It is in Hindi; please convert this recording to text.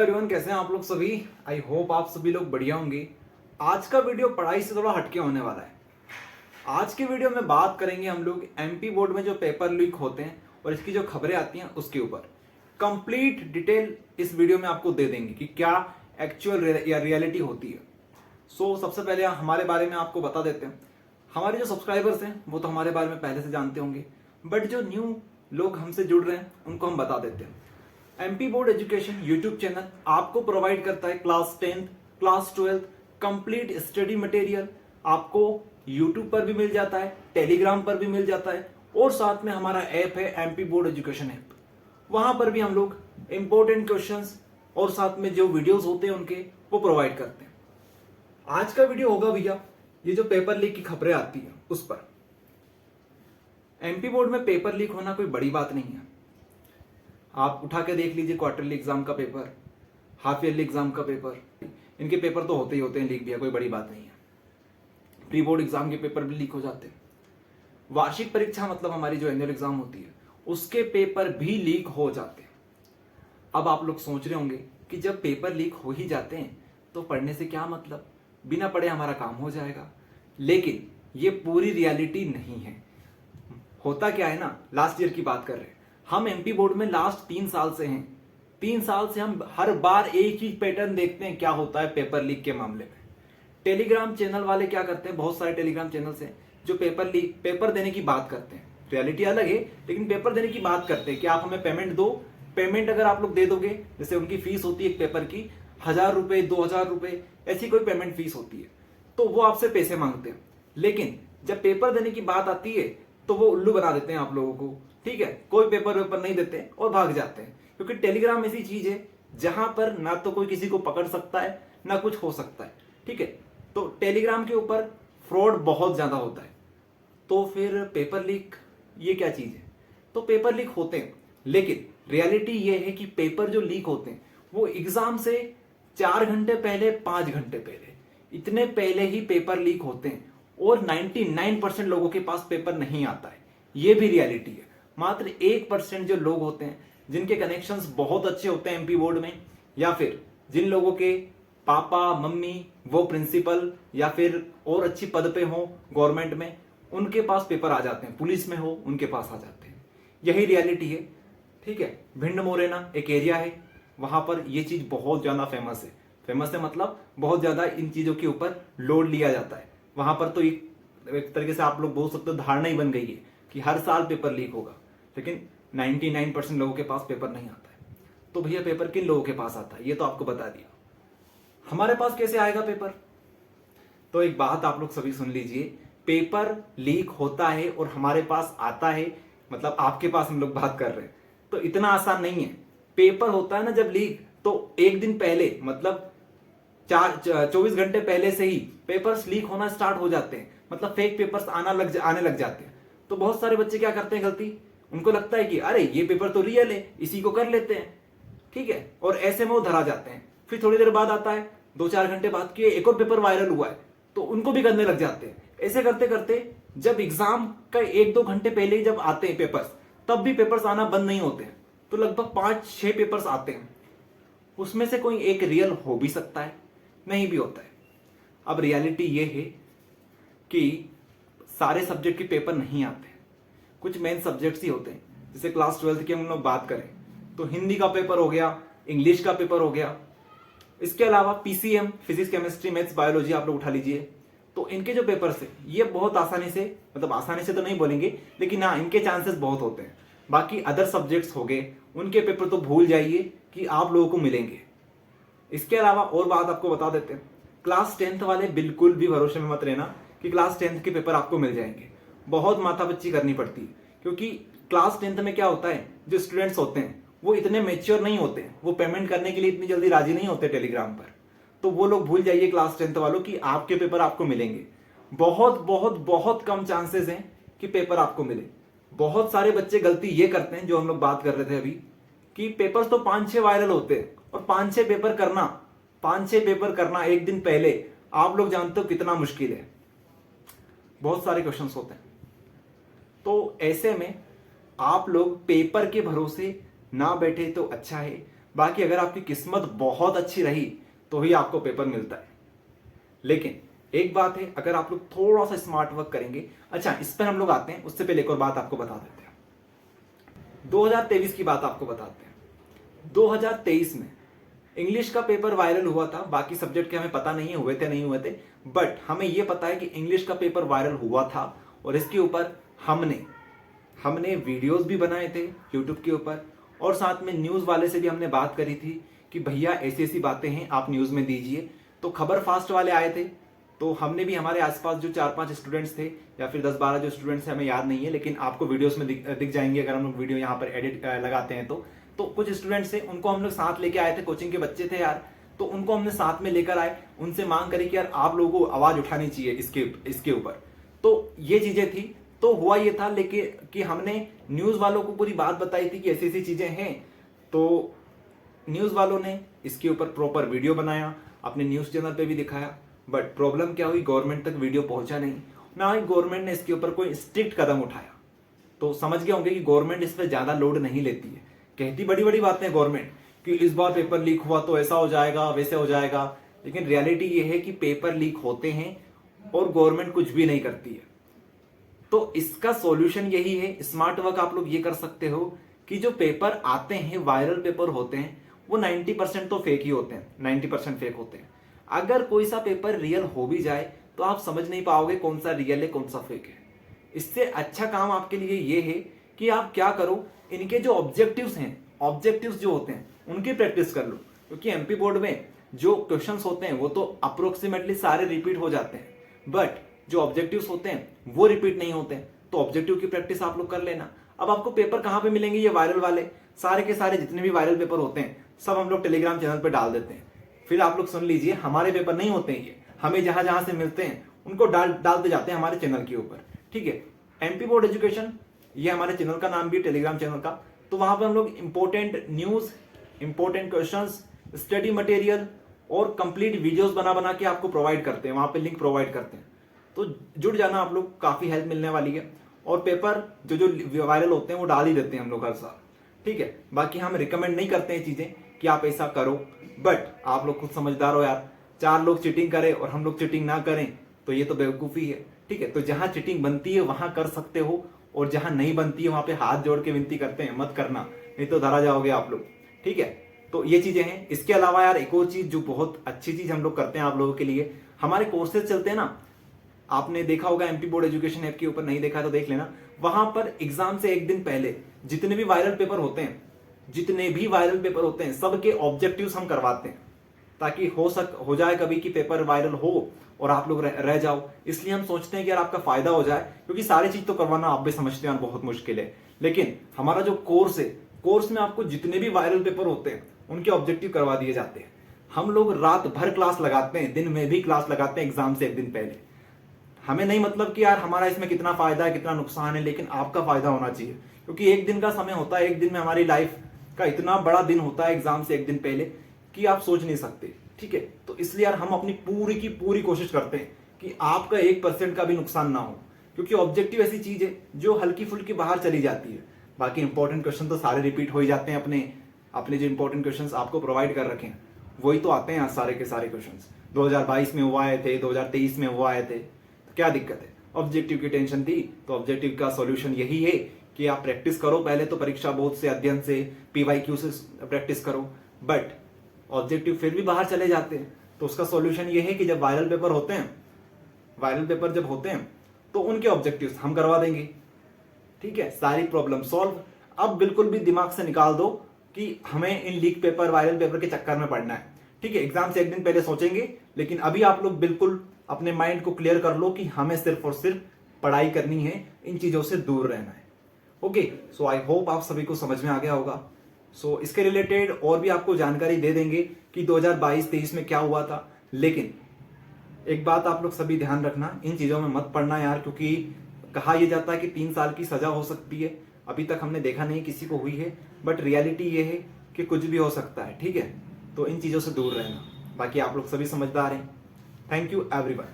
एवरीवन, कैसे हैं आप लोग सभी। आई होप आप सभी लोग बढ़िया होंगे। आज का वीडियो पढ़ाई से थोड़ा हटके होने वाला है। आज के वीडियो में बात करेंगे हम लोग एमपी बोर्ड में जो पेपर लीक होते हैं और इसकी जो खबरें आती हैं उसके ऊपर कंप्लीट डिटेल इस वीडियो में आपको दे देंगे कि क्या एक्चुअल या रियलिटी होती है। सबसे पहले हमारे बारे में आपको बता देते हैं। हमारे जो सब्सक्राइबर्स हैं वो तो हमारे बारे में पहले से जानते होंगे, बट जो न्यू लोग हमसे जुड़ रहे हैं उनको हम बता देते हैं। MP board education YouTube channel आपको प्रोवाइड करता है class 10th, class 12th complete study material. आपको यूट्यूब पर भी मिल जाता है, टेलीग्राम पर भी मिल जाता है और साथ में हमारा ऐप है एमपी बोर्ड एजुकेशन ऐप। वहां पर भी हम लोग इंपॉर्टेंट क्वेश्चंस और साथ में जो वीडियोस होते हैं उनके वो प्रोवाइड करते हैं। आज का वीडियो होगा भैया ये जो पेपर लीक की खबरें आती हैं उस पर। एमपी बोर्ड में पेपर लीक होना कोई बड़ी बात नहीं है। आप उठा के देख लीजिए क्वार्टरली एग्जाम का पेपर, हाफ ईयरली एग्जाम का पेपर, इनके पेपर तो होते ही होते हैं लीक भैया, कोई बड़ी बात नहीं है। प्री बोर्ड एग्जाम के पेपर भी लीक हो जाते हैं। वार्षिक परीक्षा मतलब हमारी जो एनुअल एग्जाम होती है उसके पेपर भी लीक हो जाते हैं। अब आप लोग सोच रहे होंगे कि जब पेपर लीक हो ही जाते हैं तो पढ़ने से क्या मतलब, बिना पढ़े हमारा काम हो जाएगा। लेकिन ये पूरी रियलिटी नहीं है। होता क्या है ना, लास्ट ईयर की बात कर रहे हैं हम एमपी बोर्ड में लास्ट 3 साल से हैं। 3 साल से हम हर बार एक ही पैटर्न देखते हैं क्या होता है पेपर लीक के मामले में। टेलीग्राम चैनल वाले क्या करते हैं, बहुत सारे टेलीग्राम चैनल्स हैं जो पेपर देने की बात करते हैं। रियलिटी अलग है लेकिन पेपर देने की बात करते हैं कि आप हमें पेमेंट दो। पेमेंट अगर आप लोग दे दोगे, जैसे उनकी फीस होती है एक पेपर की 1000 रुपए 2000 रुपए, ऐसी कोई पेमेंट फीस होती है, तो वो आपसे पैसे मांगते हैं। लेकिन जब पेपर देने की बात आती है तो वो उल्लू बना देते हैं आप लोगों को। ठीक है, कोई पेपर वेपर नहीं देते और भाग जाते हैं, क्योंकि टेलीग्राम ऐसी चीज है जहां पर ना तो कोई किसी को पकड़ सकता है ना कुछ हो सकता है। ठीक है, तो टेलीग्राम के ऊपर फ्रॉड बहुत ज्यादा होता है। तो फिर पेपर लीक ये क्या चीज है, तो पेपर लीक होते हैं लेकिन रियलिटी ये है कि पेपर जो लीक होते हैं वो एग्जाम से 4 घंटे पहले 5 घंटे पहले, इतने पहले ही पेपर लीक होते हैं और 99% लोगों के पास पेपर नहीं आता है। ये भी रियलिटी है। मात्र 1% जो लोग होते हैं जिनके कनेक्शंस बहुत अच्छे होते हैं एमपी बोर्ड में, या फिर जिन लोगों के पापा मम्मी वो प्रिंसिपल या फिर और अच्छी पद पे हो गवर्नमेंट में, उनके पास पेपर आ जाते हैं, पुलिस में हो उनके पास आ जाते हैं। यही रियलिटी है। ठीक है, भिंड मोरेना एक एरिया है, वहां पर ये चीज बहुत ज्यादा फेमस है। फेमस है मतलब बहुत ज्यादा इन चीजों के ऊपर लोड लिया जाता है। वहां पर तो एक तरीके से आप लोग बोल सकते हो धारणा ही बन गई है कि हर साल पेपर लीक होगा, लेकिन 99% लोगों के पास पेपर नहीं आता है। तो भैया पेपर किन लोगों के पास आता है ये तो आपको बता दिया। हमारे पास कैसे आएगा पेपर, तो एक बात आप लोग सभी सुन लीजिए। पेपर लीक होता है और हमारे पास आता है, मतलब आपके पास हम लोग बात कर रहे हैं, तो इतना आसान नहीं है। पेपर होता है ना जब लीक, तो एक दिन पहले मतलब 24 घंटे पहले से ही पेपर्स लीक होना स्टार्ट हो जाते हैं, मतलब फेक पेपर्स आने लग जाते हैं। तो बहुत सारे बच्चे क्या करते हैं गलती, उनको लगता है कि अरे ये पेपर तो रियल है, इसी को कर लेते हैं। ठीक है, और ऐसे में वो धरा जाते हैं। फिर थोड़ी देर बाद आता है, 2-4 घंटे बाद कि एक और पेपर वायरल हुआ है, तो उनको भी करने लग जाते हैं। ऐसे करते करते जब एग्जाम का 1-2 घंटे पहले ही जब आते हैं पेपर्स, तब भी पेपर्स आना बंद नहीं होते हैं। तो लगभग 5-6 पेपर्स आते हैं, उसमें से कोई एक रियल हो भी सकता है, नहीं भी होता है। अब रियलिटी ये है कि सारे सब्जेक्ट के पेपर नहीं आते, कुछ मेन सब्जेक्ट्स ही होते हैं। जैसे क्लास 12th की हम लोग बात करें तो हिंदी का पेपर हो गया, इंग्लिश का पेपर हो गया, इसके अलावा PCM physics chemistry maths biology आप लोग उठा लीजिए। तो इनके जो पेपर्स है ये बहुत आसानी से, मतलब आसानी से तो नहीं बोलेंगे लेकिन हाँ इनके चांसेस बहुत होते हैं। बाकी अदर सब्जेक्ट्स हो गए उनके पेपर तो भूल जाइए कि आप लोगों को मिलेंगे। इसके अलावा और बात आपको बता देते हैं, क्लास 10th वाले बिल्कुल भी भरोसे में मत रहना कि क्लास 10th के पेपर आपको मिल जाएंगे। बहुत माथापच्ची करनी पड़ती है, क्योंकि क्लास 10th में क्या होता है, जो स्टूडेंट्स होते हैं वो इतने मेच्योर नहीं होते, वो पेमेंट करने के लिए इतनी जल्दी राजी नहीं होते टेलीग्राम पर। तो वो लोग भूल जाइए क्लास 10th वालों कि आपके पेपर आपको मिलेंगे। बहुत बहुत बहुत कम चांसेस हैं कि पेपर आपको मिले। बहुत सारे बच्चे गलती ये करते हैं जो हम लोग बात कर रहे थे अभी, कि पेपर्स तो 5-6 वायरल होते हैं और 5-6 पेपर करना एक दिन पहले, आप लोग जानते हो कितना मुश्किल है। बहुत सारे क्वेश्चंस होते हैं। तो ऐसे में आप लोग पेपर के भरोसे ना बैठे तो अच्छा है। बाकी अगर आपकी किस्मत बहुत अच्छी रही तो ही आपको पेपर मिलता है। लेकिन एक बात है, अगर आप लोग थोड़ा सा स्मार्ट वर्क करेंगे। अच्छा, इस पर हम लोग आते हैं, उससे पहले एक और बात आपको बता देते हैं। 2023 की बात आपको बताते हैं। 2023 में इंग्लिश का पेपर वायरल हुआ था। बाकी सब्जेक्ट के हमें पता नहीं है हुए थे नहीं हुए थे, बट हमें यह पता है कि इंग्लिश का पेपर वायरल हुआ था और इसके ऊपर हमने वीडियोस भी बनाए थे यूट्यूब के ऊपर, और साथ में न्यूज़ वाले से भी हमने बात करी थी कि भैया ऐसी ऐसी बातें हैं, आप न्यूज़ में दीजिए। तो खबर फास्ट वाले आए थे, तो हमने भी हमारे आसपास जो 4-5 स्टूडेंट्स थे या फिर 10-12 जो स्टूडेंट्स हैं, हमें याद नहीं है, लेकिन आपको वीडियोस में दिख जाएंगे अगर हम लोग वीडियो यहाँ पर एडिट लगाते हैं तो कुछ स्टूडेंट्स थे, उनको हम लोग साथ लेके आए थे। कोचिंग के बच्चे थे यार, तो उनको हमने साथ में लेकर आए, उनसे मांग करी कि यार आप लोगों को आवाज उठानी चाहिए इसके ऊपर। तो ये चीजें थी। तो हुआ ये था लेकिन कि हमने न्यूज वालों को पूरी बात बताई थी कि ऐसी ऐसी चीजें हैं। तो न्यूज वालों ने इसके ऊपर प्रॉपर वीडियो बनाया, अपने न्यूज चैनल पे भी दिखाया, बट प्रॉब्लम क्या हुई, गवर्नमेंट तक वीडियो पहुंचा नहीं, ना ही गवर्नमेंट ने इसके ऊपर कोई स्ट्रिक्ट कदम उठाया। तो समझ गए होंगे कि गवर्नमेंट इस पर ज्यादा लोड नहीं लेती है। कहती बड़ी बड़ी बातें गवर्नमेंट कि इस बार पेपर लीक हुआ तो ऐसा हो जाएगा वैसे हो जाएगा, लेकिन रियलिटी ये है कि पेपर लीक होते हैं और गवर्नमेंट कुछ भी नहीं करती है। तो इसका सॉल्यूशन यही है, स्मार्ट वर्क आप लोग ये कर सकते हो कि जो पेपर आते हैं, वायरल पेपर होते हैं, वो 90% तो फेक ही होते हैं, 90% फेक होते हैं। अगर कोई सा पेपर रियल हो भी जाए तो आप समझ नहीं पाओगे कौन सा रियल है कौन सा फेक है। इससे अच्छा काम आपके लिए ये है कि आप क्या करो, इनके जो ऑब्जेक्टिव्स जो होते हैं उनकी प्रैक्टिस कर लो, क्योंकि एमपी बोर्ड में जो क्वेश्चंस होते हैं वो तो अप्रोक्सीमेटली सारे रिपीट हो जाते हैं, बट जो ऑब्जेक्टिव्स होते हैं वो रिपीट नहीं होते हैं। तो ऑब्जेक्टिव की प्रैक्टिस आप लोग कर लेना। अब आपको पेपर कहां पे मिलेंगे, ये वायरल वाले सारे के सारे जितने भी वायरल पेपर होते हैं सब हम लोग टेलीग्राम चैनल पे डाल देते हैं। फिर आप लोग सुन लीजिए, हमारे पेपर नहीं होते हैं ये, हमें जहां जहां से मिलते हैं उनको डालते जाते हैं हमारे चैनल के ऊपर, ठीक है। एमपी बोर्ड एजुकेशन, ये हमारे चैनल का नाम भी है, टेलीग्राम चैनल का। तो वहां पर हम लोग important news, important questions, study material और कंप्लीट वीडियोस बना के आपको प्रोवाइड करते हैं, वहां पे लिंक प्रोवाइड करते हैं। तो जुड़ जाना आप लोग, काफी हेल्प मिलने वाली है। और पेपर जो वायरल होते हैं वो डाल ही देते हैं हम लोग हर साल, ठीक है। बाकी हम रिकमेंड नहीं करते हैं चीजें कि आप ऐसा करो, बट आप लोग खुद समझदार हो यार। 4 लोग चीटिंग करें और हम लोग चीटिंग ना करें तो ये तो बेवकूफी है, ठीक है। तो जहां चीटिंग बनती है वहां कर सकते हो, और जहां नहीं बनती है वहां पे हाथ जोड़ के विनती करते हैं मत करना, नहीं तो धरा जाओगे आप लोग, ठीक है। तो ये चीजें हैं। इसके अलावा यार एक और चीज जो बहुत अच्छी चीज हम लोग करते हैं आप लोगों के लिए, हमारे कोर्सेज चलते हैं ना। आपने देखा होगा एमपी बोर्ड एजुकेशन ऐप के ऊपर, नहीं देखा तो देख लेना। वहां पर एग्जाम से एक दिन पहले जितने भी वायरल पेपर होते हैं सबके ऑब्जेक्टिव्स हम करवाते हैं, ताकि हो जाए कभी कि पेपर वायरल हो और आप लोग रह जाओ। इसलिए हम सोचते हैं कि यार आपका फायदा हो जाए, क्योंकि सारी चीज तो करवाना आप भी समझते हैं बहुत मुश्किल है। लेकिन हमारा जो कोर्स है, कोर्स में आपको जितने भी वायरल पेपर होते हैं उनके ऑब्जेक्टिव करवा दिए जाते हैं। हम लोग रात भर क्लास लगाते हैं, दिन में भी क्लास लगाते हैं एग्जाम से एक दिन पहले। हमें नहीं मतलब कि यार हमारा इसमें कितना फायदा है कितना नुकसान है, लेकिन आपका फायदा होना चाहिए, क्योंकि एक दिन का समय होता है, एक दिन में हमारी लाइफ का इतना बड़ा दिन होता है एग्जाम से एक दिन पहले कि आप सोच नहीं सकते, ठीक है। तो इसलिए यार हम अपनी पूरी की पूरी कोशिश करते हैं कि आपका 1% का भी नुकसान ना हो, क्योंकि ऑब्जेक्टिव ऐसी चीज है जो हल्की फुल्की बाहर चली जाती है। बाकी इंपॉर्टेंट क्वेश्चन तो सारे रिपीट हो ही जाते हैं, अपने जो इंपॉर्टेंट क्वेश्चन आपको प्रोवाइड कर रखे हैं वही तो आते हैं सारे के सारे क्वेश्चन। 2022 में वो आए थे, 2023 में वो आए थे, तो क्या दिक्कत है। ऑब्जेक्टिव की टेंशन थी तो ऑब्जेक्टिव का सॉल्यूशन यही है कि आप प्रैक्टिस करो पहले तो, परीक्षा बोर्ड से, अध्ययन से, PYQ से प्रैक्टिस करो, बट ऑब्जेक्टिव फिर भी बाहर चले जाते हैं। तो उसका सॉल्यूशन ये है कि जब वायरल पेपर जब होते हैं तो उनके ऑब्जेक्टिव्स हम करवा देंगे, ठीक है। सारी प्रॉब्लम सॉल्व। अब बिल्कुल भी दिमाग से निकाल दो कि हमें इन लीक पेपर, वायरल पेपर के चक्कर में पड़ना है, ठीक है। एग्जाम से एक दिन पहले सोचेंगे, लेकिन अभी आप लोग बिल्कुल अपने माइंड को क्लियर कर लो कि हमें सिर्फ और सिर्फ पढ़ाई करनी है, इन चीजों से दूर रहना है। ओके, सो आई होप आप सभी को समझ में आ गया होगा। सो इसके रिलेटेड और भी आपको जानकारी दे देंगे कि 2022-23 में क्या हुआ था। लेकिन एक बात आप लोग सभी ध्यान रखना, इन चीजों में मत पड़ना यार, क्योंकि कहा यह जाता है कि 3 साल की सजा हो सकती है। अभी तक हमने देखा नहीं किसी को हुई है, बट रियलिटी ये है कि कुछ भी हो सकता है, ठीक है। तो इन चीजों से दूर रहना। बाकी आप लोग सभी समझदार हैं। Thank you everyone.